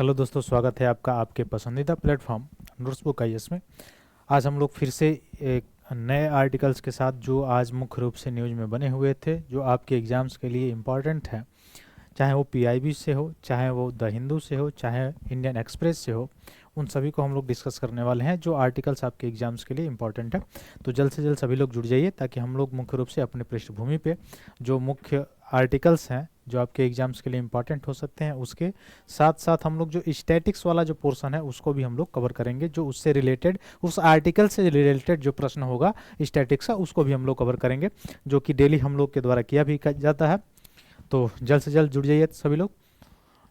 Hello दोस्तों, स्वागत है आपका आपके पसंदीदा प्लेटफॉर्म नोट्सबुक आईएएस में। आज हम लोग फिर से एक नए आर्टिकल्स के साथ जो आज मुख्य रूप से न्यूज़ में बने हुए थे, जो आपके एग्ज़ाम्स के लिए इम्पॉर्टेंट है, चाहे वो पीआईबी से हो, चाहे वो द हिंदू से हो, चाहे इंडियन एक्सप्रेस से हो, उन सभी को हम लोग डिस्कस करने वाले हैं जो आर्टिकल्स आपके एग्जाम्स के लिए इंपॉर्टेंट है। तो जल्द से जल्द सभी लोग जुड़ जाइए ताकि हम लोग मुख्य रूप से अपने पृष्ठभूमि पे जो मुख्य आर्टिकल्स हैं जो आपके एग्जाम्स के लिए इंपॉर्टेंट हो सकते हैं, उसके साथ साथ हम लोग जो स्टैटिक्स वाला जो पोर्शन है उसको भी हम लोग कवर करेंगे। जो उससे रिलेटेड, उस आर्टिकल से रिलेटेड जो प्रश्न होगा स्टैटिक्स का, उसको भी हम लोग कवर करेंगे, जो कि डेली हम लोग के द्वारा किया भी जाता है। तो जल्द से जल्द जुड़ जाइए सभी लोग।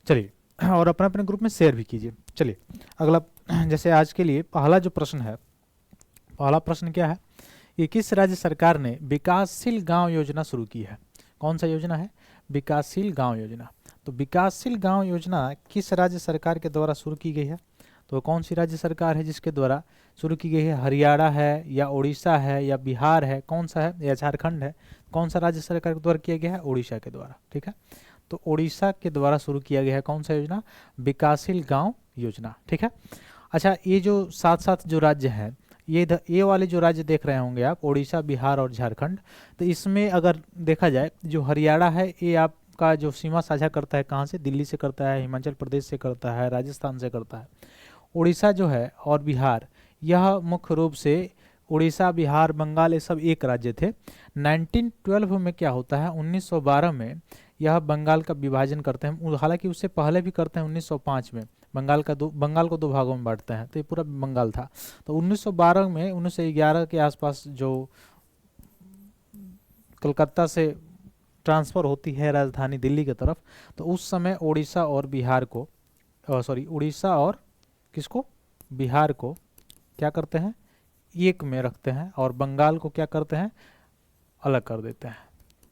चलिए, और अपने अपने ग्रुप में शेयर भी कीजिए। चलिए अगला, जैसे आज के लिए पहला जो प्रश्न है, पहला प्रश्न क्या है कि किस राज्य सरकार ने विकासशील गांव योजना शुरू की है? कौन सा योजना है? विकासशील गांव योजना। तो विकासशील गांव योजना किस राज्य सरकार के द्वारा शुरू की गई है? तो कौन सी राज्य सरकार है जिसके द्वारा शुरू की गई है? हरियाणा है या उड़ीसा है या बिहार है, कौन सा है, या झारखंड है? कौन सा राज्य सरकार के द्वारा किया गया है? उड़ीसा के द्वारा। ठीक है, तो उड़ीसा के द्वारा शुरू किया गया है कौन सा योजना? विकासशील गांव योजना। ठीक है। अच्छा, ये जो साथ साथ जो राज्य हैं, ये वाले जो राज्य देख रहे होंगे आप, उड़ीसा, बिहार और झारखंड, तो इसमें अगर देखा जाए जो हरियाणा है ये आपका जो सीमा साझा करता है कहाँ से? दिल्ली से करता है, हिमाचल प्रदेश से करता है, राजस्थान से करता है। उड़ीसा जो है और बिहार, यह मुख्य रूप से उड़ीसा, बिहार, बंगाल, ये सब एक राज्य थे। 1912 में क्या होता है, 1912 में यह बंगाल का विभाजन करते हैं, हालांकि उससे पहले भी करते हैं। 1905 में बंगाल को दो भागों में बांटते हैं, तो ये पूरा बंगाल था। तो 1912 में, 1911 के आसपास जो कलकत्ता से ट्रांसफ़र होती है राजधानी दिल्ली की तरफ, तो उस समय उड़ीसा और बिहार को, उड़ीसा और किसको? बिहार को क्या करते हैं? एक में रखते हैं, और बंगाल को क्या करते हैं? अलग कर देते हैं।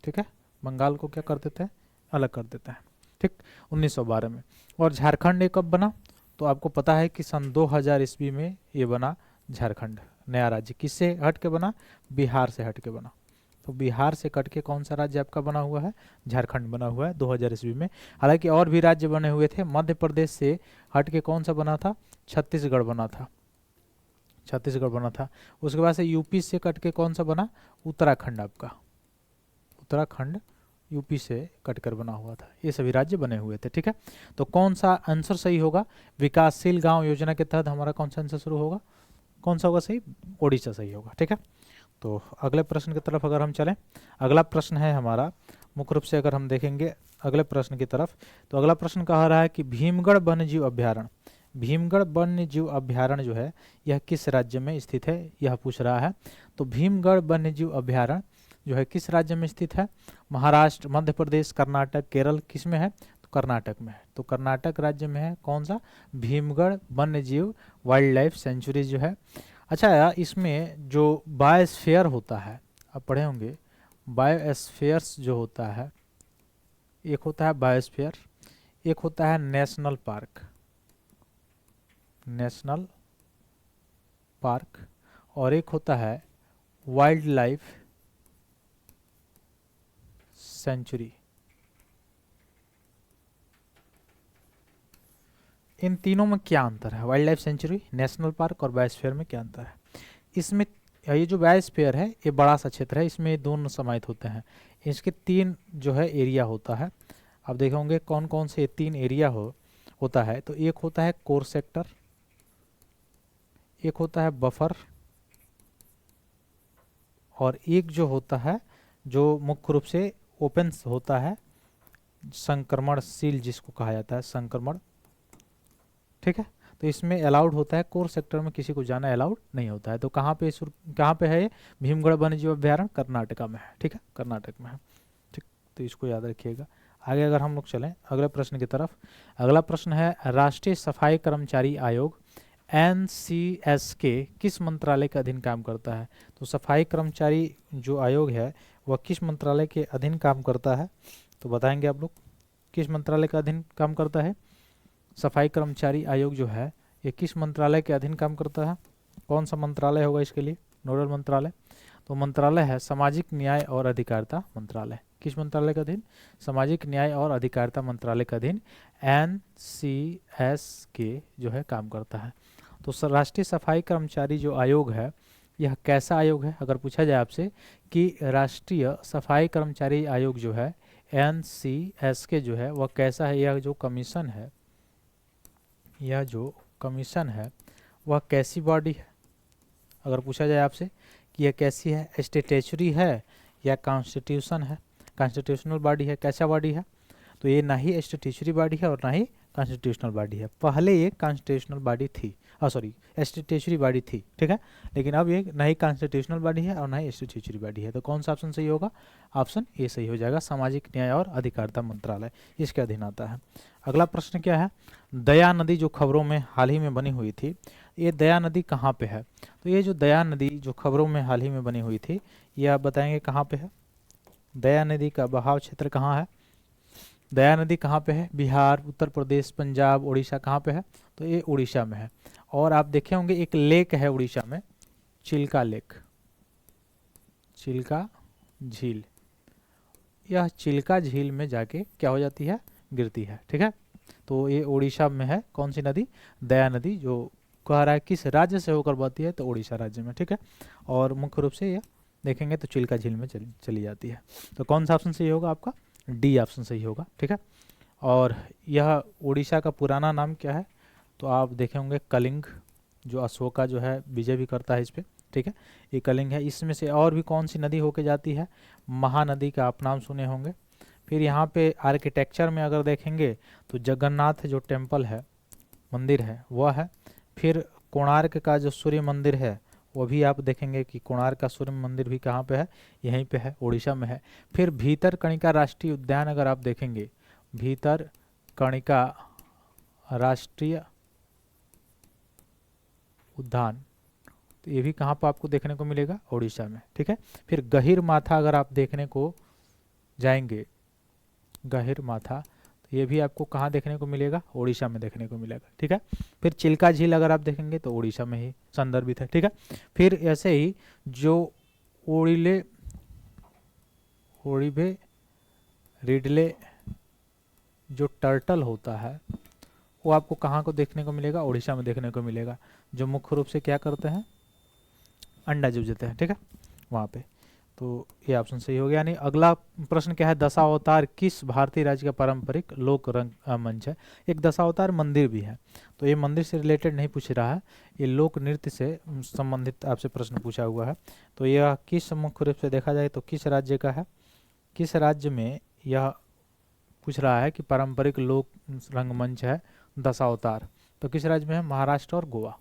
ठीक है, बंगाल को क्या कर देते हैं? अलग कर देते हैं। ठीक, 1912 में। और झारखंड ये कब बना? तो आपको पता है कि सन 2000 ईस्वी में ये बना झारखंड, नया राज्य। किससे हट के बना? बिहार से हट के बना। तो बिहार से कट के कौन सा राज्य आपका बना हुआ है? झारखंड बना हुआ है 2000 ईस्वी में। हालांकि और भी राज्य बने हुए थे। मध्य प्रदेश से हट के कौन सा बना था? छत्तीसगढ़ बना था, छत्तीसगढ़ बना था। उसके बाद से यूपी से कट के कौन सा बना? उत्तराखंड। आपका उत्तराखंड यूपी से कटकर बना हुआ था। ये सभी राज्य बने हुए थे। ठीक है, तो कौन सा आंसर सही होगा? विकासशील गांव योजना के तहत हमारा कौन सा आंसर शुरू होगा? कौन सा होगा सही? उड़ीसा सही होगा। ठीक है, तो अगले प्रश्न की तरफ अगर हम चलें, अगला प्रश्न है हमारा, मुख्य रूप से अगर हम देखेंगे अगले प्रश्न की तरफ, तो अगला प्रश्न कह रहा है कि भीमगढ़ वन्यजीव अभ्यारण्य, भीमगढ़ वन्यजीव अभ्यारण्य जो है यह किस राज्य में स्थित है, यह पूछ रहा है। तो भीमगढ़ वन्यजीव अभ्यारण्य जो है किस राज्य में स्थित है? महाराष्ट्र, मध्य प्रदेश, कर्नाटक, केरल, किस में है? तो कर्नाटक में है। तो कर्नाटक राज्य में है कौन सा? भीमगढ़ वन्यजीव वाइल्ड लाइफ सेंचुरी जो है। अच्छा यार, इसमें जो बायोस्फीयर होता है, आप पढ़े होंगे, बायोस्फीयर्स जो होता है, एक होता है बायोस्फीयर, एक होता है नेशनल पार्क, नेशनल पार्क, और एक होता है वाइल्ड लाइफ सेंचुरी। इन तीनों में क्या अंतर है? Wild life sanctuary, national park और बायोस्फीयर में क्या अंतर है? इसमें ये जो बायोस्फीयर है ये बड़ा सा क्षेत्र है, इसमें दोनों समाहित होते हैं। इसके तीन जो है एरिया होता है। आप देखोगे कौन कौन से तीन एरिया होता है। तो एक होता है कोर सेक्टर, एक होता है बफर, और एक जो होता है जो मुख्य रूप से ओपन होता है, संक्रमणशील जिसको कहा जाता है, संक्रमण। ठीक है, तो इसमें अलाउड होता है, कोर सेक्टर में किसी को जाना अलाउड नहीं होता है। तो कहाँ पे है ये? भीमगढ़ वन्यजीव अभ्यारण्य कर्नाटका में है। ठीक है, कर्नाटक में है। ठीक, तो इसको याद रखिएगा। आगे अगर हम लोग चलें अगले प्रश्न की तरफ, अगला प्रश्न है राष्ट्रीय सफाई कर्मचारी आयोग NCSK किस मंत्रालय के अधीन काम करता है? तो सफाई कर्मचारी जो आयोग है वह किस मंत्रालय के अधीन काम करता है? तो बताएंगे आप लोग किस मंत्रालय के अधीन काम करता है? सफाई कर्मचारी आयोग जो है ये किस मंत्रालय के अधीन काम करता है? कौन सा मंत्रालय होगा इसके लिए? नोडल मंत्रालय। तो मंत्रालय है सामाजिक न्याय और अधिकारिता मंत्रालय। किस मंत्रालय का अधीन? सामाजिक न्याय और अधिकारिता मंत्रालय का अधीन NCSK जो है काम करता है। तो राष्ट्रीय सफाई कर्मचारी जो आयोग है, यह कैसा आयोग है? अगर पूछा जाए आपसे कि राष्ट्रीय सफाई कर्मचारी आयोग जो है NCSK जो है वह कैसा है, यह जो कमीशन है वह कैसी बॉडी है? अगर पूछा जाए आपसे कि यह कैसी है, स्टेटूटरी है या कॉन्स्टिट्यूशनल बॉडी है, कैसा बॉडी है? तो ये ना ही स्टेटूटरी बॉडी है और ना ही कॉन्स्टिट्यूशनल बॉडी है। पहले ये कॉन्स्टिट्यूशनल बॉडी थी, स्टेटूटरी बॉडी थी, ठीक है, लेकिन अब ये ना ही कॉन्स्टिट्यूशनल बॉडी है और ना ही स्टेटूटरी बॉडी है। तो कौन सा ऑप्शन सही होगा? ऑप्शन ए सही हो जाएगा, सामाजिक न्याय और अधिकारिता मंत्रालय इसके अधीन आता है। अगला प्रश्न क्या है? दया नदी जो खबरों में हाल ही में बनी हुई थी, ये दया नदी कहाँ पे है? तो ये जो दया नदी जो खबरों में हाल ही में बनी हुई थी, ये आप बताएंगे कहाँ पे है? दया नदी का बहाव क्षेत्र कहाँ है? दया नदी कहाँ पे है? बिहार, उत्तर प्रदेश, पंजाब, उड़ीसा, कहाँ पे है? तो ये उड़ीसा में है। और आप देखे होंगे एक लेक है उड़ीसा में, चिल्का लेक, चिल्का झील। यह चिल्का झील में जाके क्या हो जाती है? गिरती है, ठीक है। तो ये उड़ीसा में है। कौन सी नदी? दया नदी, जो कह रहा है किस राज्य से होकर बहती है, तो उड़ीसा राज्य में, ठीक है। और मुख्य रूप से यह देखेंगे तो चिल्का झील में चली जाती है। तो कौन सा ऑप्शन सही होगा आपका? डी ऑप्शन सही होगा, ठीक है। और यह उड़ीसा का पुराना नाम क्या है? तो आप देखे होंगे कलिंग, जो अशोका जो है विजय भी करता है इस पर, ठीक है, ये कलिंग है। इसमें से और भी कौन सी नदी होके जाती है? महानदी का आप नाम सुने होंगे। फिर यहाँ पे आर्किटेक्चर में अगर देखेंगे तो जगन्नाथ जो टेम्पल है, मंदिर है, वह है। फिर कोणार्क का जो सूर्य मंदिर है वो भी आप देखेंगे कि कोणार्क का सूर्य मंदिर भी कहाँ पे है? यहीं पे है, उड़ीसा में है। फिर भीतरकनिका राष्ट्रीय उद्यान अगर आप देखेंगे, भीतरकनिका राष्ट्रीय उद्यान, तो ये भी कहाँ पर आपको देखने को मिलेगा? उड़ीसा में, ठीक है। फिर गहीर माथा अगर आप देखने को जाएंगे, गहीर माथा, तो ये भी आपको कहाँ देखने को मिलेगा? उड़ीसा में देखने को मिलेगा, ठीक है। फिर चिल्का झील अगर आप देखेंगे तो उड़ीसा में ही संदर्भित है, ठीक है। फिर ऐसे ही जो ओड़िबे रिडले जो टर्टल होता है वो आपको कहाँ को देखने को मिलेगा? उड़ीसा में देखने को मिलेगा, जो मुख्य रूप से क्या करते हैं? अंडा जो देते हैं, ठीक है, वहाँ पे। तो ये ऑप्शन सही हो गया। यानी अगला प्रश्न क्या है? दशावतार किस भारतीय राज्य का पारंपरिक लोक मंच है? एक दशावतार मंदिर भी है, तो ये मंदिर से रिलेटेड नहीं पूछ रहा है, ये लोक नृत्य से संबंधित आपसे प्रश्न पूछा हुआ है। तो यह किस मुख्य रूप से देखा जाए तो किस राज्य का है? किस राज्य में यह पूछ रहा है कि पारंपरिक लोक रंगमंच है दशावतार? तो किस राज्य में है? महाराष्ट्र और गोवा।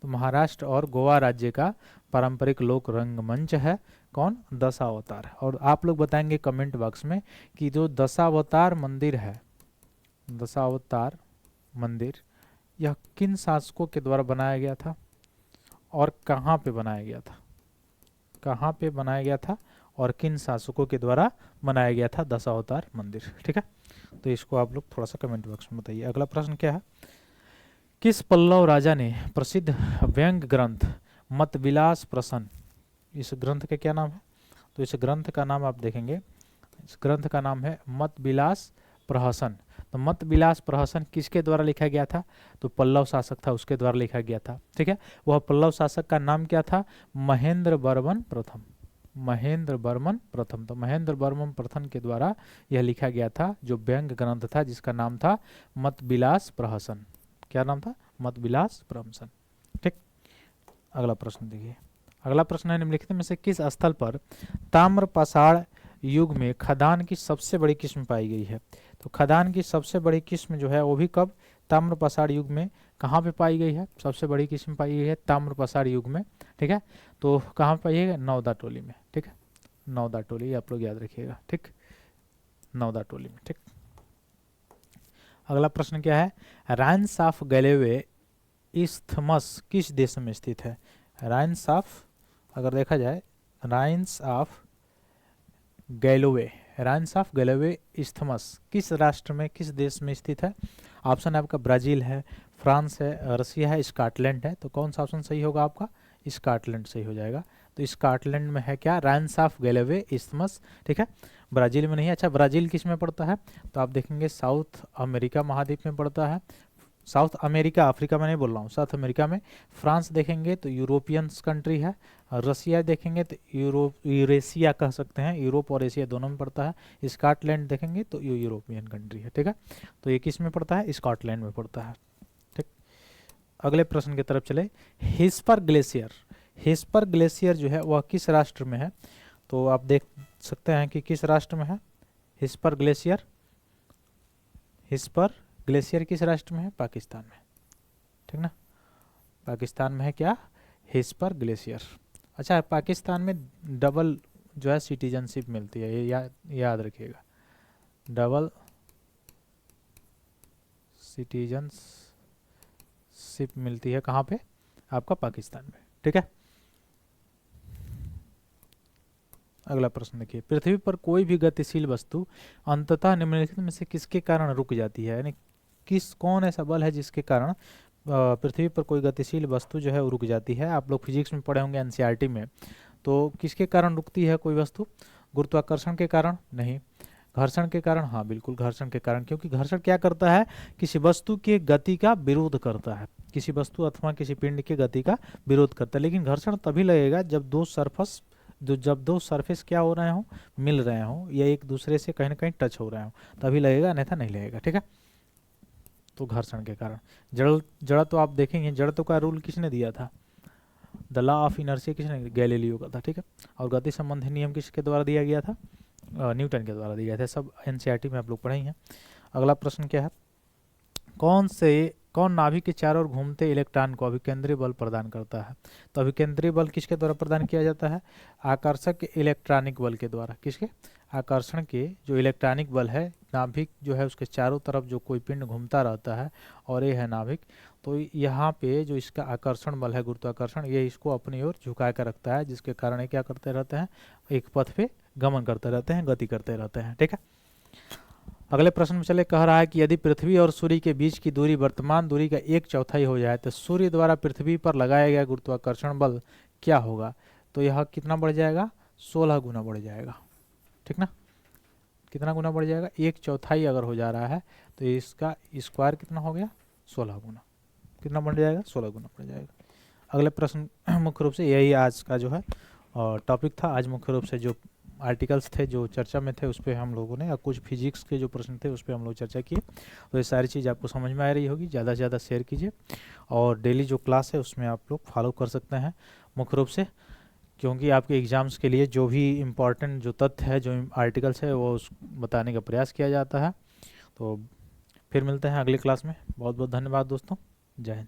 तो महाराष्ट्र और गोवा राज्य का पारंपरिक लोक रंगमंच है कौन? दशावतार। और आप लोग बताएंगे कमेंट बॉक्स में कि जो दशावतार मंदिर है, दशावतार मंदिर, यह किन शासकों के द्वारा बनाया गया था और कहाँ पे बनाया गया था? कहाँ पे बनाया गया था और किन शासकों के द्वारा बनाया गया था दशावतार मंदिर, ठीक है। तो इसको आप लोग थोड़ा सा कमेंट बॉक्स में बताइए। अगला प्रश्न क्या है? किस पल्लव राजा ने प्रसिद्ध व्यंग ग्रंथ मतविलास प्रहसन, इस ग्रंथ का क्या नाम है? तो इस ग्रंथ का नाम आप देखेंगे, इस ग्रंथ का नाम है मतविलास प्रहसन। तो मतविलास प्रहसन किसके द्वारा लिखा गया था? तो पल्लव शासक था, उसके द्वारा लिखा गया था, ठीक है। वह पल्लव शासक का नाम क्या था? महेंद्र वर्मन प्रथम, महेंद्र वर्मन प्रथम। तो महेंद्र वर्मन प्रथम के द्वारा यह लिखा गया था जो व्यंग ग्रंथ था, जिसका नाम था मतविलास प्रहसन। क्या नाम था? मतविलास प्रहसन, ठीक। अगला प्रश्न देखिए। अगला प्रश्न है निम्नलिखित में से किस स्थल पर ताम्र पाषाण युग में खदान की सबसे बड़ी किस्म पाई गई है? तो खदान की सबसे बड़ी किस्म जो है वो भी कब? ताम्र पाषाण युग में। कहाँ पे पाई गई है? सबसे बड़ी किस्म पाई गई है ताम्र पाषाण युग में, ठीक है। तो कहाँ पाई है? नौदा टोली में, ठीक है, नौदा टोली, आप लोग याद रखिएगा, ठीक, नौदा टोली में, ठीक। अगला प्रश्न क्या है? राइन्स ऑफ गैलीवे इस्थमस किस देश में स्थित है? राइन्स ऑफ, अगर देखा जाए, Rhins of Galloway, Rhins of Galloway isthmus किस राष्ट्र में, किस देश में स्थित है? ऑप्शन आपका ब्राजील है, फ्रांस है, रसिया है, स्कॉटलैंड है। तो कौन सा ऑप्शन सही होगा आपका? स्कॉटलैंड सही हो जाएगा। तो स्कॉटलैंड में है क्या, राइन्स ऑफ गैलेवे इस्थमस, ठीक है। ब्राज़ील में नहीं है। अच्छा, ब्राज़ील किस में पड़ता है, तो आप देखेंगे साउथ अमेरिका महाद्वीप में पड़ता है। साउथ अमेरिका, अफ्रीका में नहीं बोल रहा हूँ, साउथ अमेरिका में। फ्रांस देखेंगे तो यूरोपियंस कंट्री है। और रसिया देखेंगे तो यूरेशिया कह सकते हैं, यूरोप और एशिया दोनों में पड़ता है। स्कॉटलैंड देखेंगे तो यूरोपियन कंट्री है, ठीक है। तो ये किस में पड़ता है, स्कॉटलैंड में पड़ता है, ठीक। अगले प्रश्न की तरफ चले। हिस्पर ग्लेशियर, हिस्पर ग्लेशियर जो है वह किस राष्ट्र में है, तो आप देख सकते हैं कि किस राष्ट्र में है हिस्पर ग्लेशियर। हिस्पर ग्लेशियर किस राष्ट्र में है, पाकिस्तान में, ठीक ना। पाकिस्तान में है क्या, हिस्पर ग्लेशियर। अच्छा, पाकिस्तान में डबल जो है सिटीजनशिप मिलती है, ये याद रखिएगा, डबल सिटीजनशिप मिलती है कहाँ पे, आपका पाकिस्तान में, ठीक है। अगला प्रश्न देखिए, पृथ्वी पर कोई भी गतिशील वस्तु अंततः निम्नलिखित में से किसके कारण रुक जाती है, यानी कौन ऐसा बल है जिसके कारण पृथ्वी पर कोई गतिशील वस्तु जो है वो रुक जाती है। आप लोग फिजिक्स में पढ़े होंगे एनसीईआरटी में, तो किसके कारण रुकती है कोई वस्तु, गुरुत्वाकर्षण के कारण, नहीं। घर्षण के कारण, हाँ बिल्कुल घर्षण के कारण, क्योंकि घर्षण क्या करता है, किसी वस्तु के गति का विरोध करता है, किसी वस्तु अथवा किसी पिंड की गति का विरोध करता है। लेकिन घर्षण तभी लगेगा जब दो सरफेस क्या हो रहे हों, मिल रहे हों, या एक दूसरे से कहीं ना कहीं टच हो रहे हों, तभी लगेगा, अन्यथा नहीं लगेगा, ठीक है। तो घर्षण के कारण। जड़त्व आप देखेंगे, जड़त्व का रूल किसने दिया था, द लॉ ऑफ इनर्शिया किसने, गैलीलियो का था, ठीक है। और गति संबंधी नियम किसके द्वारा दिया गया था, न्यूटन के द्वारा दिया था। सब एनसीईआरटी में आप लोग पढ़े हैं। अगला प्रश्न क्या है, कौन नाभिक के चारों ओर घूमते इलेक्ट्रॉन को अभिकेंद्री बल प्रदान करता है, तो अभिकेंद्री बल किसके द्वारा प्रदान किया जाता है, आकर्षक इलेक्ट्रॉनिक बल के द्वारा। किसके, आकर्षण के जो इलेक्ट्रॉनिक बल है, नाभिक जो है उसके चारों तरफ जो कोई पिंड घूमता रहता है और ये है नाभिक, तो यहाँ पे जो इसका आकर्षण बल है, गुरुत्वाकर्षण, ये इसको अपनी ओर झुका कर रखता है, जिसके कारण ये क्या करते रहते हैं, एक पथ पे गमन करते रहते हैं, गति करते रहते हैं, ठीक है। अगले प्रश्न में चले, कह रहा है कि यदि पृथ्वी और सूर्य के बीच की दूरी वर्तमान दूरी का 1/4 हो जाए तो सूर्य द्वारा पृथ्वी पर लगाया गया गुरुत्वाकर्षण बल क्या होगा, तो यह कितना बढ़ जाएगा, 16 गुना बढ़ जाएगा, ठीक ना। कितना गुना बढ़ जाएगा, 1/4 अगर हो जा रहा है तो इसका स्क्वायर कितना हो गया, 16 गुना, कितना बढ़ जाएगा, 16 गुना बढ़ जाएगा। अगले प्रश्न मुख्य रूप से यही आज का जो है टॉपिक था। आज मुख्य रूप से जो आर्टिकल्स थे जो चर्चा में थे उस पर हम लोगों ने, और कुछ फिजिक्स के जो प्रश्न थे उस पर हम लोग चर्चा किए। तो ये सारी चीज़ आपको समझ में आ रही होगी, ज़्यादा से ज़्यादा शेयर कीजिए, और डेली जो क्लास है उसमें आप लोग फॉलो कर सकते हैं मुख्य रूप से, क्योंकि आपके एग्ज़ाम्स के लिए जो भी इम्पॉर्टेंट जो तथ्य है, जो आर्टिकल्स है, वो बताने का प्रयास किया जाता है। तो फिर मिलते हैं अगली क्लास में। बहुत बहुत धन्यवाद दोस्तों, जय हिंद।